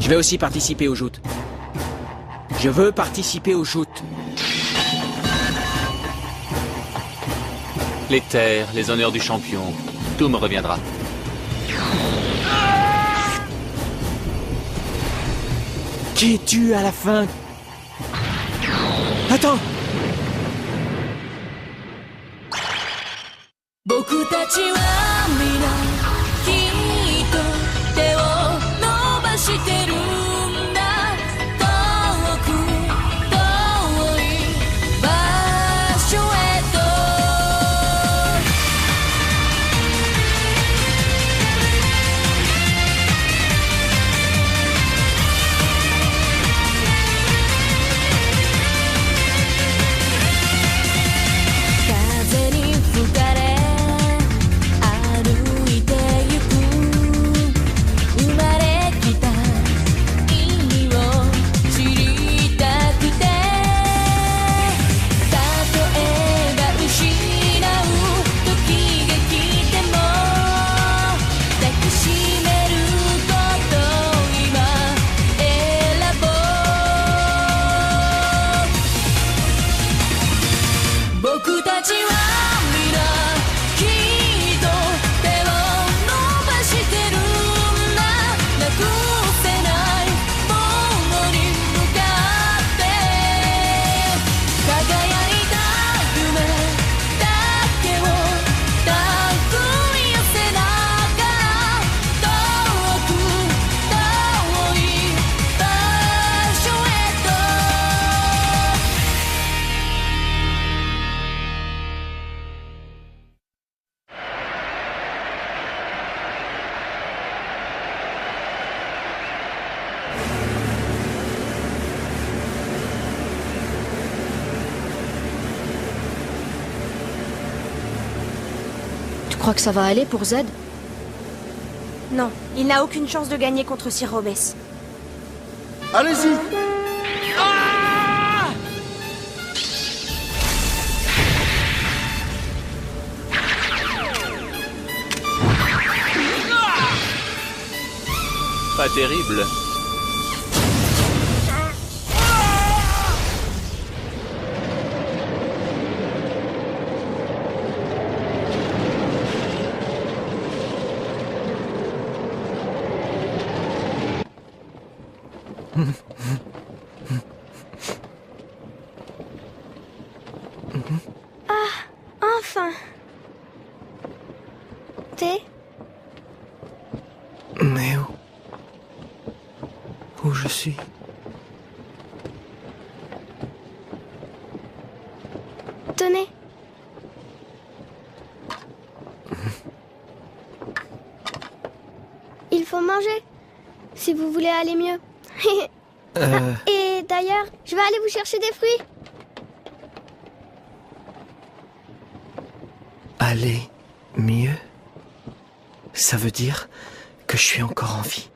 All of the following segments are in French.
Je vais aussi participer aux joutes. Je veux participer aux joutes. Les terres, les honneurs du champion, tout me reviendra. Qui es-tu à la fin? Attends! 僕たちは皆きっと手を伸ばしてるんだ遠く遠い場所へと風に吹かれ歩いてゆく生まれきた意味を知りたくてたとえば失う時が来ても抱きしめることを今選ぼう僕たちは皆きっと手を伸ばしてるんだなくせないものに向かって輝いた夢だけを手繰り寄せながら遠く遠い場所へとTu crois que ça va aller pour Z? Non, il n'a aucune chance de gagner contre Sir Robes. Allez-y! Pas terrible. Enfin. Thé? Mais où je suis? Tenez. Il faut manger, si vous voulez aller mieux. Et d'ailleurs, je vais aller vous chercher des fruits. Aller mieux? Ça veut dire que je suis encore en vie.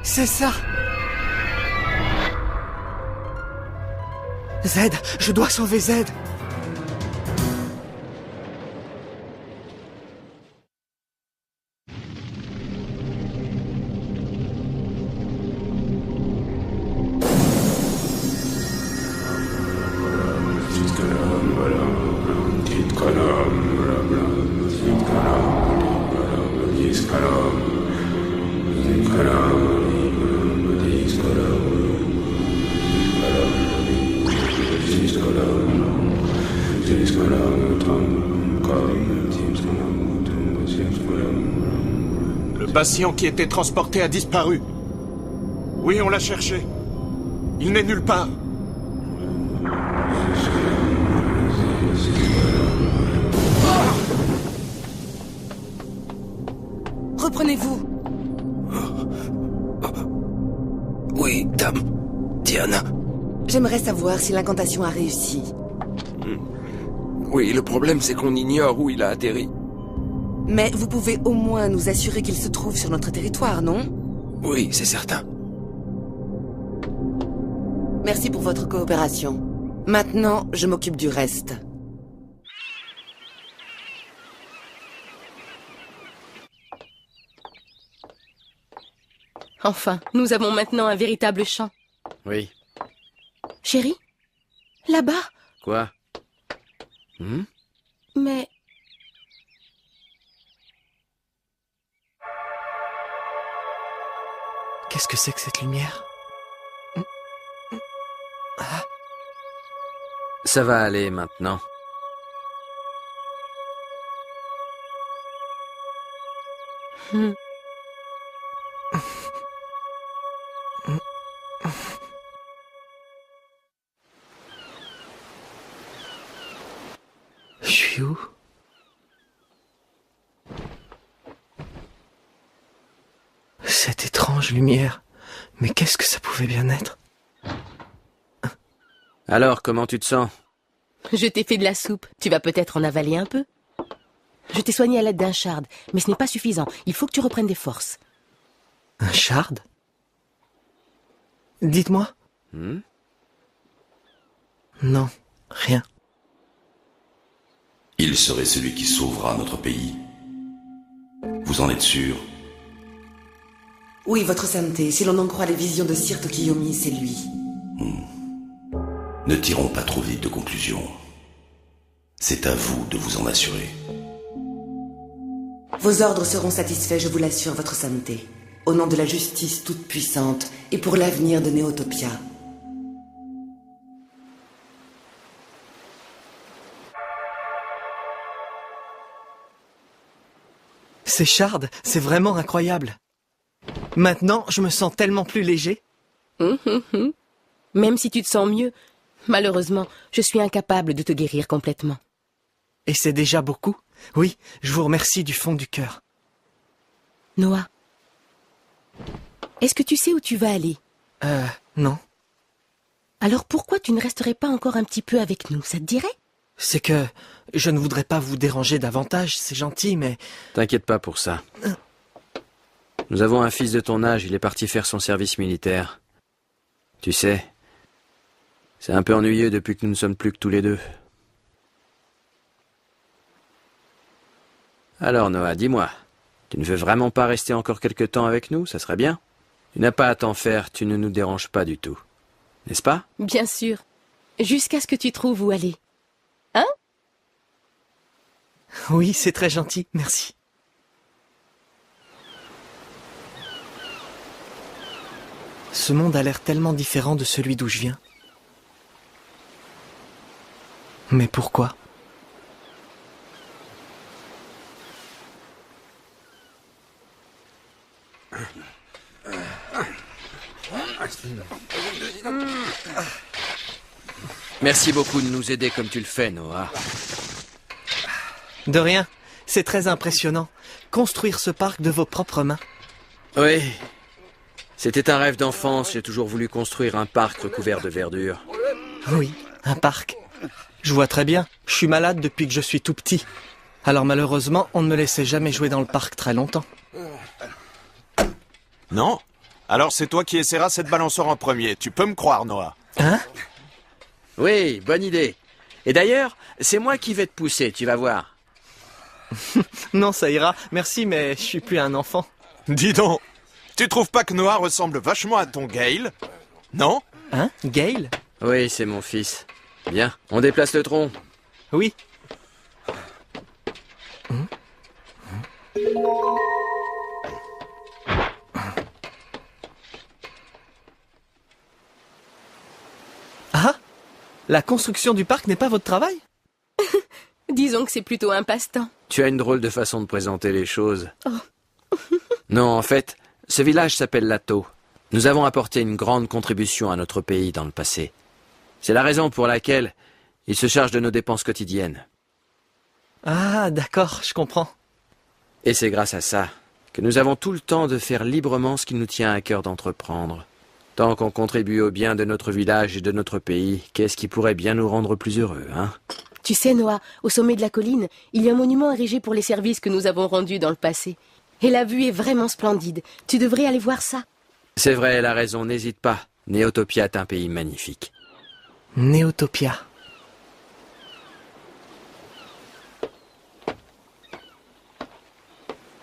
C'est ça! Z, je dois sauver Z! Le patient qui était transporté a disparu. Oui, on l'a cherché. Il n'est nulle part. comprenez-vous? Oui, dame. Diana. J'aimerais savoir si l'incantation a réussi. Oui, le problème c'est qu'on ignore où il a atterri. Mais vous pouvez au moins nous assurer qu'il se trouve sur notre territoire, non? Oui, c'est certain. Merci pour votre coopération. Maintenant, je m'occupe du reste. Enfin, nous avons maintenant un véritable champ. Oui. Chérie? Là-bas? Quoi? Mais... Qu'est-ce que c'est que cette lumière? Ça va aller maintenant. Je suis où? Cette étrange lumière. Mais qu'est-ce que ça pouvait bien être? Alors, comment tu te sens? Je t'ai fait de la soupe. Tu vas peut-être en avaler un peu. Je t'ai soigné à l'aide d'un shard, mais ce n'est pas suffisant. Il faut que tu reprennes des forces. Un shard? Dites-moi. Non, rien. Il serait celui qui sauvera notre pays. Vous en êtes sûr? Oui, votre sainteté, si l'on en croit les visions de Sir Tokiyomi, c'est lui. Ne tirons pas trop vite de conclusions. C'est à vous de vous en assurer. Vos ordres seront satisfaits, je vous l'assure, votre sainteté. Au nom de la justice toute puissante et pour l'avenir de Néotopia. Ces shards, c'est vraiment incroyable. Maintenant, je me sens tellement plus léger. Même si tu te sens mieux, malheureusement, je suis incapable de te guérir complètement. Et c'est déjà beaucoup. Oui, je vous remercie du fond du cœur. Noah, est-ce que tu sais où tu vas aller? Non. Alors pourquoi tu ne resterais pas encore un petit peu avec nous? Ça te dirait? C'est que je ne voudrais pas vous déranger davantage, c'est gentil, mais... T'inquiète pas pour ça. Nous avons un fils de ton âge, il est parti faire son service militaire. Tu sais, c'est un peu ennuyeux depuis que nous ne sommes plus que tous les deux. Alors Noah, dis-moi, tu ne veux vraiment pas rester encore quelque temps avec nous? Ça serait bien. Tu n'as pas à t'en faire, tu ne nous déranges pas du tout. N'est-ce pas? Bien sûr. Jusqu'à ce que tu trouves où aller. Hein? Oui, c'est très gentil, merci. Ce monde a l'air tellement différent de celui d'où je viens. Mais pourquoi? Merci beaucoup de nous aider comme tu le fais, Noah. De rien, c'est très impressionnant. Construire ce parc de vos propres mains. Oui, c'était un rêve d'enfance, j'ai toujours voulu construire un parc recouvert de verdure. Oui, un parc. Je vois très bien, je suis malade depuis que je suis tout petit. Alors malheureusement, on ne me laissait jamais jouer dans le parc très longtemps. Non? Alors c'est toi qui essaieras cette balançoire en premier. Tu peux me croire, Noah. Hein? Oui, bonne idée. Et d'ailleurs, c'est moi qui vais te pousser, tu vas voir. Non, ça ira. Merci, mais je suis plus un enfant. Dis donc, tu trouves pas que Noah ressemble vachement à ton Gale? Non? Hein? Gale? Oui, c'est mon fils. Bien, on déplace le tronc. Oui. Ah! La construction du parc n'est pas votre travail? Disons que c'est plutôt un passe-temps. Tu as une drôle de façon de présenter les choses. Non, en fait, ce village s'appelle Lato. Nous avons apporté une grande contribution à notre pays dans le passé. C'est la raison pour laquelle il se charge de nos dépenses quotidiennes. Ah, d'accord, je comprends. Et c'est grâce à ça que nous avons tout le temps de faire librement ce qui nous tient à cœur d'entreprendre. Tant qu'on contribue au bien de notre village et de notre pays, qu'est-ce qui pourrait bien nous rendre plus heureux, hein? Tu sais, Noah, au sommet de la colline, il y a un monument érigé pour les services que nous avons rendus dans le passé. Et la vue est vraiment splendide. Tu devrais aller voir ça. C'est vrai, elle a raison, n'hésite pas. Néotopia est un pays magnifique. Néotopia.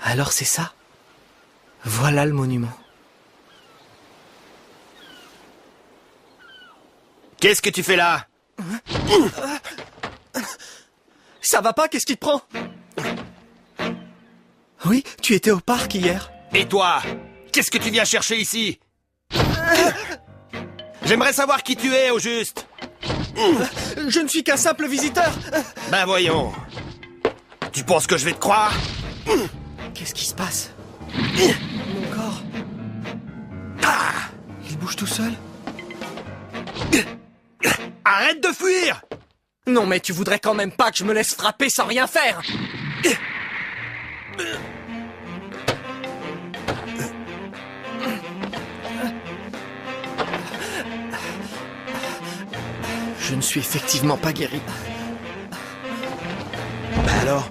Alors c'est ça? Voilà le monument. Qu'est-ce que tu fais là? Ça va pas, qu'est-ce qui te prend? Oui, tu étais au parc hier. Et toi? Qu'est-ce que tu viens chercher ici? J'aimerais savoir qui tu es, au juste. Je ne suis qu'un simple visiteur. Ben voyons. Tu penses que je vais te croire? Qu'est-ce qui se passe? Mon corps. Il bouge tout seul. Arrête de fuir! Non mais tu voudrais quand même pas que je me laisse frapper sans rien faire. Je ne suis effectivement pas guéri. Bah alors,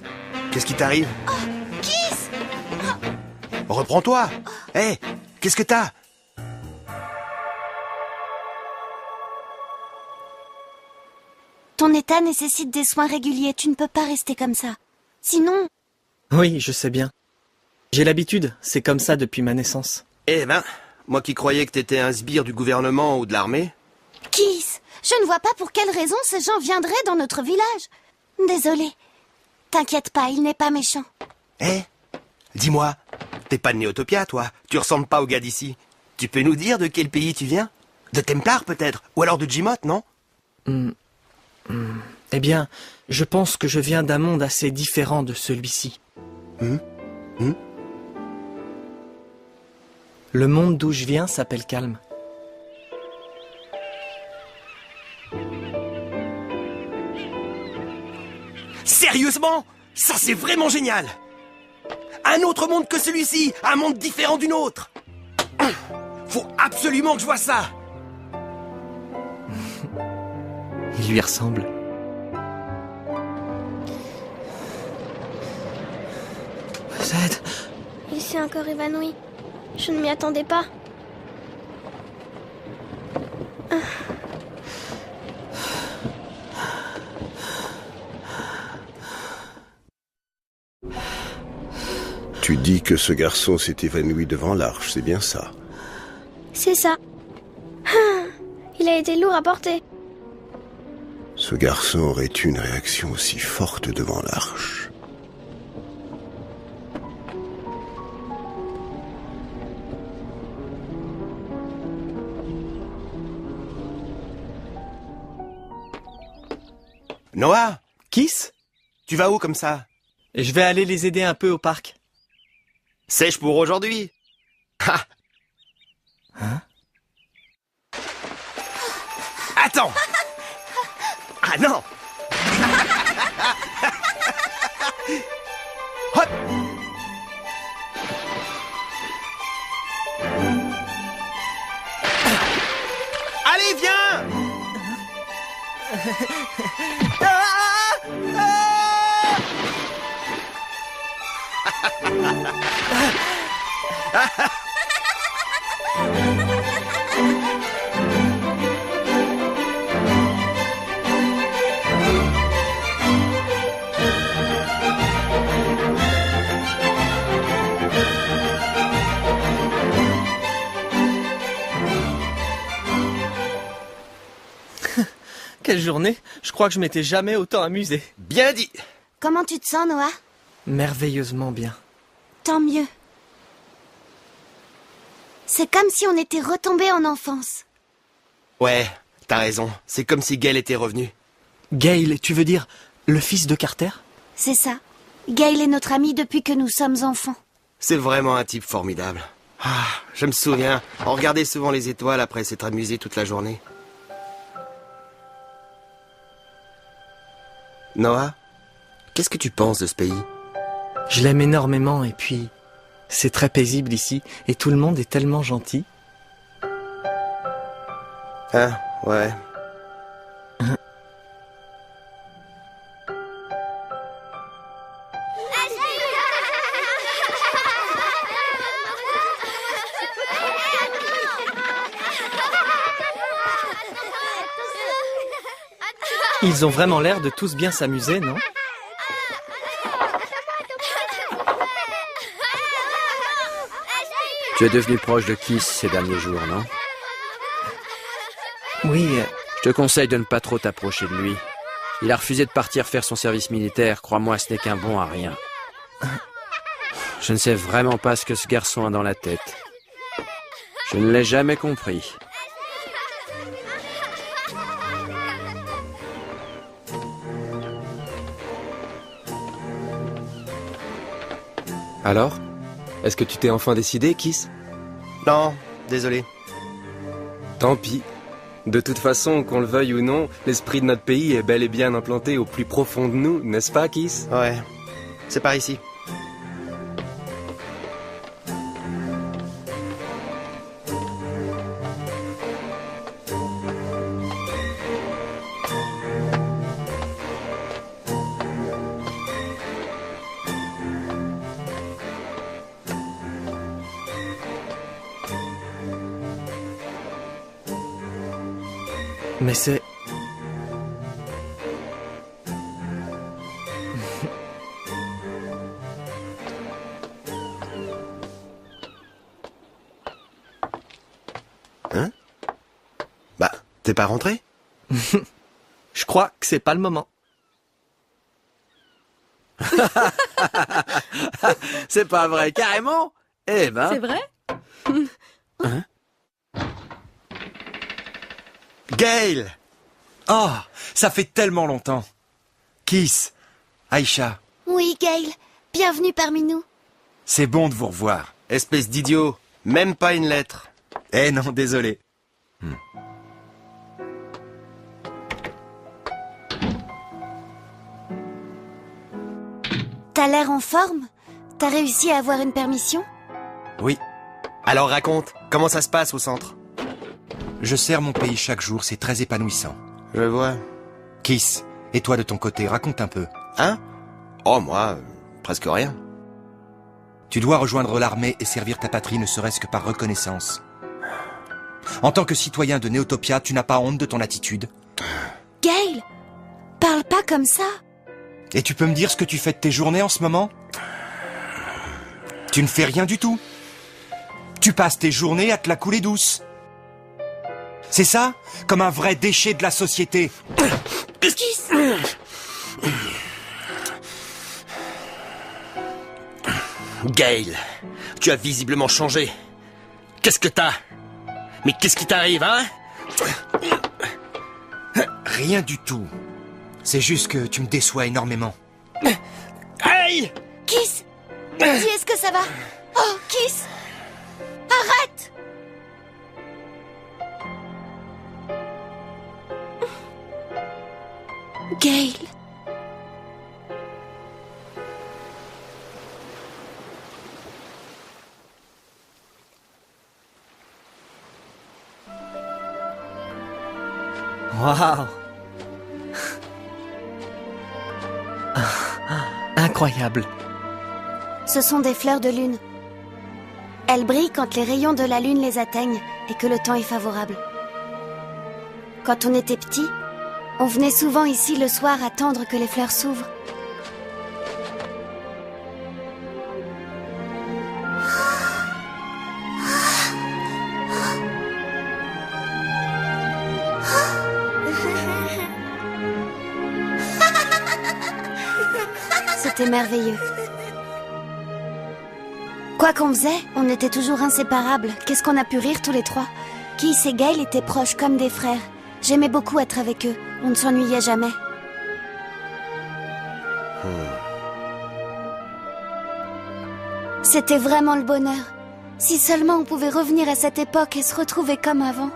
qu'est-ce qui t'arrive? Kiss! Reprends-toi! Hé, qu'est-ce que t'as? Ton état nécessite des soins réguliers, tu ne peux pas rester comme ça. Sinon... Oui, je sais bien. J'ai l'habitude, c'est comme ça depuis ma naissance. Eh ben, moi qui croyais que t'étais un sbire du gouvernement ou de l'armée. Kiss, je ne vois pas pour quelle raison ces gens viendraient dans notre village. Désolée. T'inquiète pas, il n'est pas méchant. Eh, dis-moi, t'es pas de Néotopia, toi? Tu ressembles pas au gars d'ici. Tu peux nous dire de quel pays tu viens? De Templar, peut-être? Ou alors de Jimot, non? Eh bien, je pense que je viens d'un monde assez différent de celui-ci. Le monde d'où je viens s'appelle Calme. Sérieusement? Ça, c'est vraiment génial! Un autre monde que celui-ci! Un monde différent du nôtre! Faut absolument que je vois ça! Il lui ressemble. Zed. Il s'est encore évanoui. Je ne m'y attendais pas. Tu dis que ce garçon s'est évanoui devant l'arche, c'est bien ça? C'est ça. Il a été lourd à porter. Ce garçon aurait eu une réaction aussi forte devant l'arche. Noah, Kiss? tu vas où comme ça? Je vais aller les aider un peu au parc. Sèche pour aujourd'hui. Ha! Hein? Attends! Ah non! Hop! Allez, viens! Quelle journée! Je crois que je m'étais jamais autant amusé. Bien dit! Comment tu te sens, Noah? Merveilleusement bien. Tant mieux. C'est comme si on était retombé en enfance. Ouais, t'as raison. C'est comme si Gail était revenu. Gail, tu veux dire le fils de Carter? C'est ça. Gail est notre ami depuis que nous sommes enfants. C'est vraiment un type formidable. Ah, je me souviens, on regardait souvent les étoiles après s'être amusé toute la journée. Noah, qu'est-ce que tu penses de ce pays? Je l'aime énormément et puis... C'est très paisible ici, et tout le monde est tellement gentil. Ah, ouais. Ils ont vraiment l'air de tous bien s'amuser, non? Tu es devenu proche de Kiss ces derniers jours, non? Oui. Je te conseille de ne pas trop t'approcher de lui. Il a refusé de partir faire son service militaire. Crois-moi, ce n'est qu'un bon à rien. Je ne sais vraiment pas ce que ce garçon a dans la tête. Je ne l'ai jamais compris. Alors? Est-ce que tu t'es enfin décidé, Kiss? Non, désolé. Tant pis. De toute façon, qu'on le veuille ou non, l'esprit de notre pays est bel et bien implanté au plus profond de nous, n'est-ce pas, Kiss? Ouais, c'est par ici. Mais c'est... Hein? Bah, t'es pas rentré? Je crois que c'est pas le moment. C'est pas vrai, carrément? Eh ben... C'est vrai? Hein? Gail! Oh, ça fait tellement longtemps. Kiss, Aïcha, Oui, Gail. Bienvenue parmi nous. c'est bon de vous revoir. Espèce d'idiot. Même pas une lettre. Eh non, désolé. T'as l'air en forme? T'as réussi à avoir une permission? Oui. Alors raconte, comment ça se passe au centre? Je sers mon pays chaque jour, c'est très épanouissant. Je vois. Kiss, et toi de ton côté, raconte un peu. Hein? Oh, moi, presque rien. Tu dois rejoindre l'armée et servir ta patrie ne serait-ce que par reconnaissance. En tant que citoyen de Néotopia, tu n'as pas honte de ton attitude. Gail, parle pas comme ça. Et tu peux me dire ce que tu fais de tes journées en ce moment? Tu ne fais rien du tout. Tu passes tes journées à te la couler douce. C'est ça? Comme un vrai déchet de la société. Kiss. Gail, tu as visiblement changé. Qu'est-ce que t'as? Mais qu'est-ce qui t'arrive, hein? Rien du tout. C'est juste que tu me déçois énormément. Aïe! Kiss. Dis, est-ce que ça va? Oh, Kiss. Arrête. Gail. Waouh! Incroyable. Ce sont des fleurs de lune. Elles brillent quand les rayons de la lune les atteignent et que le temps est favorable. Quand on était petit, on venait souvent ici le soir attendre que les fleurs s'ouvrent. C'était merveilleux. Quoi qu'on faisait, on était toujours inséparables. Qu'est-ce qu'on a pu rire tous les trois. Kiss et Gail étaient proches comme des frères. J'aimais beaucoup être avec eux. On ne s'ennuyait jamais. C'était vraiment le bonheur. Si seulement on pouvait revenir à cette époque et se retrouver comme avant.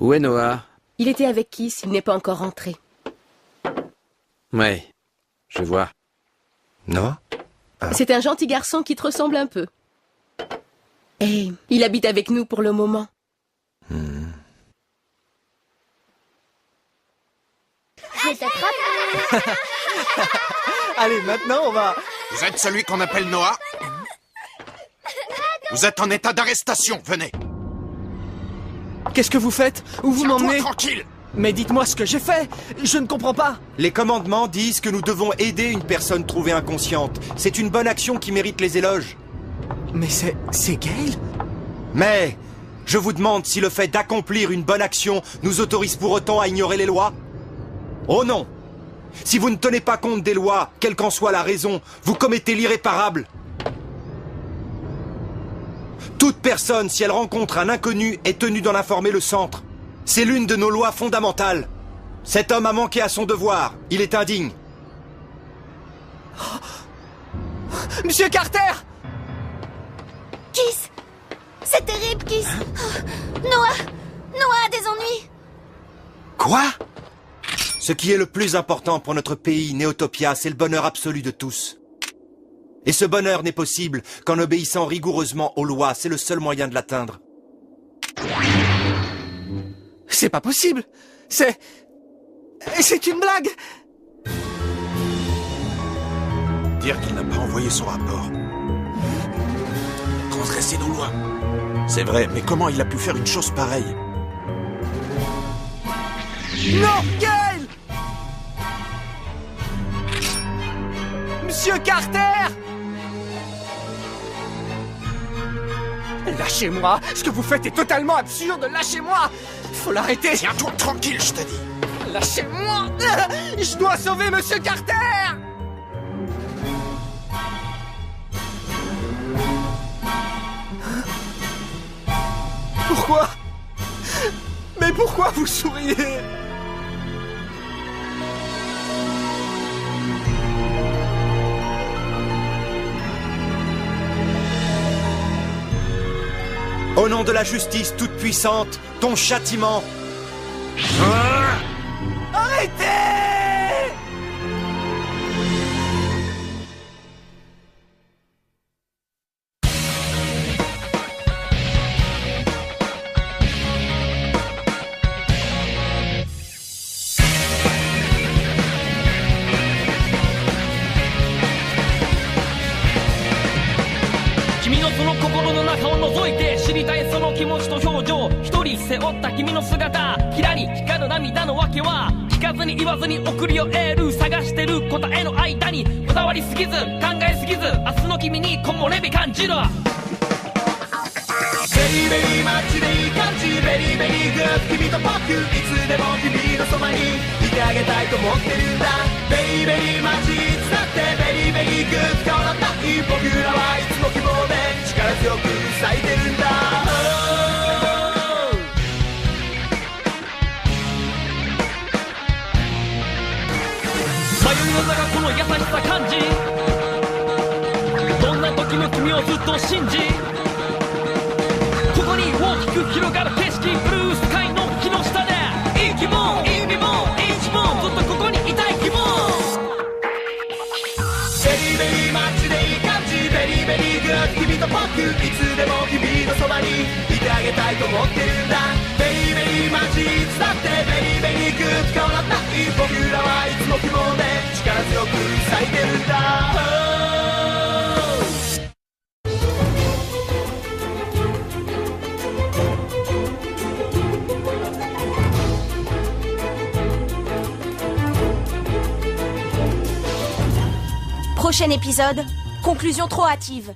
Où est Noah? Il était avec Kiss, il n'est pas encore rentré. Ouais, je vois. Noah? C'est un gentil garçon qui te ressemble un peu. Et il habite avec nous pour le moment. Je vais t'attraper. Allez, maintenant, on va... Vous êtes celui qu'on appelle Noah? Vous êtes en état d'arrestation, venez. Qu'est-ce que vous faites? Où vous m'emmenez? Tranquille. Mais dites-moi ce que j'ai fait. Je ne comprends pas. Les commandements disent que nous devons aider une personne trouvée inconsciente. C'est une bonne action qui mérite les éloges. Mais c'est Gale? Mais je vous demande si le fait d'accomplir une bonne action nous autorise pour autant à ignorer les lois? Oh non! Si vous ne tenez pas compte des lois, quelle qu'en soit la raison, vous commettez l'irréparable. Toute personne, si elle rencontre un inconnu, est tenue d'en informer le centre. C'est l'une de nos lois fondamentales. Cet homme a manqué à son devoir. Il est indigne. Monsieur Carter! Kiss! C'est terrible, Kiss! Oh, Noah a des ennuis! Quoi? Ce qui est le plus important pour notre pays, Néotopia, c'est le bonheur absolu de tous. Et ce bonheur n'est possible qu'en obéissant rigoureusement aux lois. C'est le seul moyen de l'atteindre. C'est pas possible! C'est une blague! Dire qu'il n'a pas envoyé son rapport. Transgresser nos lois. C'est vrai, mais comment il a pu faire une chose pareille? Non, Gale! Monsieur Carter! Lâchez-moi! Ce que vous faites est totalement absurde! Lâchez-moi! Faut l'arrêter! Tiens-toi tranquille, je te dis! Lâchez-moi! Je dois sauver Monsieur Carter! Pourquoi? Mais pourquoi vous souriez? Au nom de la justice toute puissante, ton châtiment... Arrêtez! Prochain épisode, conclusion trop hâtive.